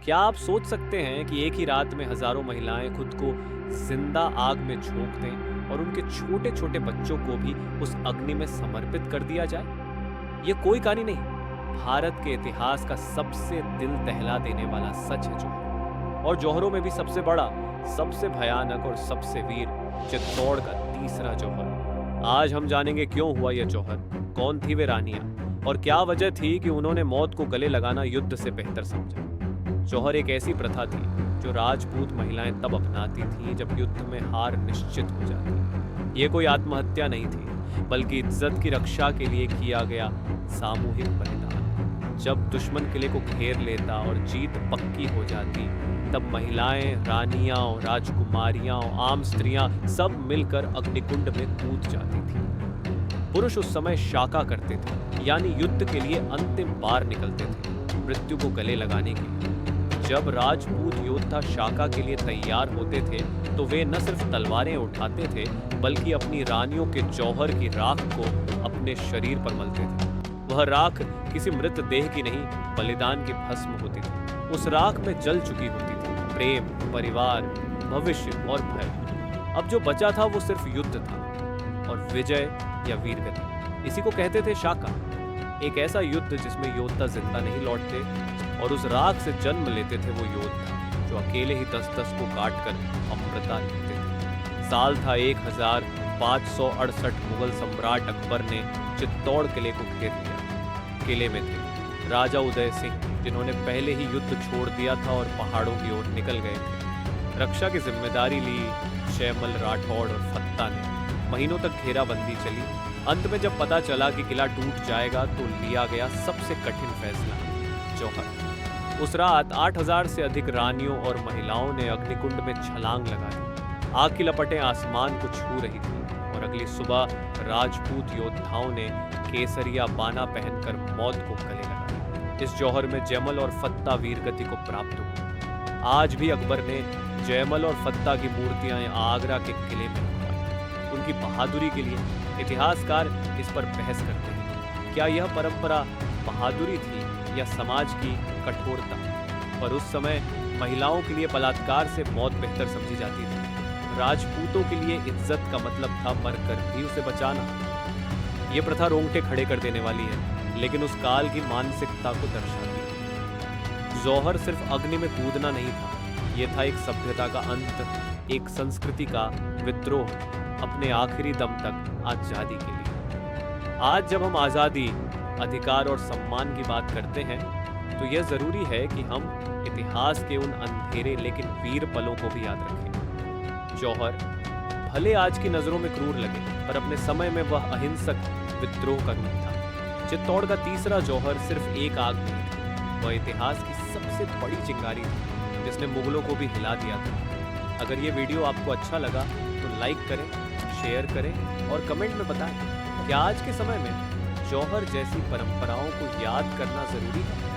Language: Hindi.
क्या आप सोच सकते हैं कि एक ही रात में हजारों महिलाएं खुद को जिंदा आग में झोंक दें और उनके छोटे छोटे बच्चों को भी उस अग्नि में समर्पित कर दिया जाए? ये कोई कहानी नहीं, भारत के इतिहास का सबसे दिल दहला देने वाला सच है जौहर। और जौहरों में भी सबसे बड़ा, सबसे भयानक और सबसे वीर चित्तौड़ का तीसरा जौहर। आज हम जानेंगे क्यों हुआ यह जौहर, कौन थी वे रानियां और क्या वजह थी कि उन्होंने मौत को गले लगाना युद्ध से बेहतर समझा। जौहर एक ऐसी प्रथा थी जो राजपूत महिलाएं तब अपनाती थीं जब युद्ध में हार निश्चित हो जाती। ये कोई आत्महत्या नहीं थी, बल्कि इज्जत की रक्षा के लिए किया गया सामूहिक बलिदान। जब दुश्मन किले को घेर लेता और जीत पक्की हो जाती, तब महिलाएं, रानियां, राजकुमारियां, आम स्त्रियां सब मिलकर अग्निकुंड में कूद जाती थीं। पुरुष उस समय शाका करते थे, यानी युद्ध के लिए अंतिम बार निकलते थे, मृत्यु को गले लगाने के लिए। जब राजपूत योद्धा शाका के लिए तैयार होते थे तो वे न सिर्फ तलवारें उठाते थे, बल्कि अपनी रानियों के जौहर की राख को अपने शरीर पर मलते थे। वह राख किसी मृत देह की नहीं, बलिदान की भस्म होती थी। उस राख में जल चुकी होती थी प्रेम, परिवार, भविष्य और भय। अब जो बचा था वो सिर्फ युद्ध था, और विजय या वीरगति, इसी को कहते थे शाका। एक ऐसा युद्ध जिसमें योद्धा जिंदा नहीं लौटते, और उस राख से जन्म लेते थे वो योद्धा जो अकेले ही 10-10 को काटकर अमृता लेते थे। साल था 1568। मुगल सम्राट अकबर ने चित्तौड़ किले को घेर लिया। किले में थे राजा उदय सिंह, जिन्होंने पहले ही युद्ध छोड़ दिया था और पहाड़ों की ओर निकल गए थे। रक्षा की जिम्मेदारी ली जयमल राठौड़ और फत्ता ने। महीनों तक घेराबंदी चली। अंत में जब पता चला कि किला टूट जाएगा तो लिया गया सबसे कठिन फैसला, जौहर। उस रात 8000 से अधिक रानियों और महिलाओं ने अग्निकुंड में छलांग लगा दी। आग की लपटें आसमान को छू रही थी, और अगली सुबह राजपूत योद्धाओं ने केसरिया बाना पहनकर मौत को गले लगाया। इस जौहर में जयमल और फत्ता वीरगति को प्राप्त हुई। आज भी अकबर ने जयमल और फत्ता की मूर्तियां आगरा के किले में रखवाई। उनकी बहादुरी के लिए इतिहासकार इस पर बहस करते हैं, क्या यह परंपरा बहादुरी थी या समाज की कठोरता। पर उस समय महिलाओं के लिए बलात्कार से मौत बेहतर समझी जाती थी। राजपूतों के लिए इज्जत का मतलब था मरकर भी उसे बचाना। यह प्रथा रोंगटे खड़े कर देने वाली है, लेकिन उस काल की मानसिकता को दर्शाती है। जौहर सिर्फ अग्नि में कूदना नहीं था, यह था एक सभ्यता का अंत, एक संस्कृति का विद्रोह, अपने आखिरी दम तक आजादी के लिए। आज जब हम आजादी, अधिकार और सम्मान की बात करते हैं, तो यह जरूरी है कि हम इतिहास के उन अंधेरे लेकिन वीर पलों को भी याद रखें। जौहर भले आज की नजरों में क्रूर लगे, पर अपने समय में वह अहिंसक विद्रोह का रूप था। चित्तौड़ का तीसरा जौहर सिर्फ एक आग नहीं था, वह इतिहास की सबसे बड़ी चिंगारी थी, जिसने मुगलों को भी हिला दिया था। अगर ये वीडियो आपको अच्छा लगा तो लाइक करें, शेयर करें और कमेंट में बताएं, क्या आज के समय में जौहर जैसी परंपराओं को याद करना जरूरी है?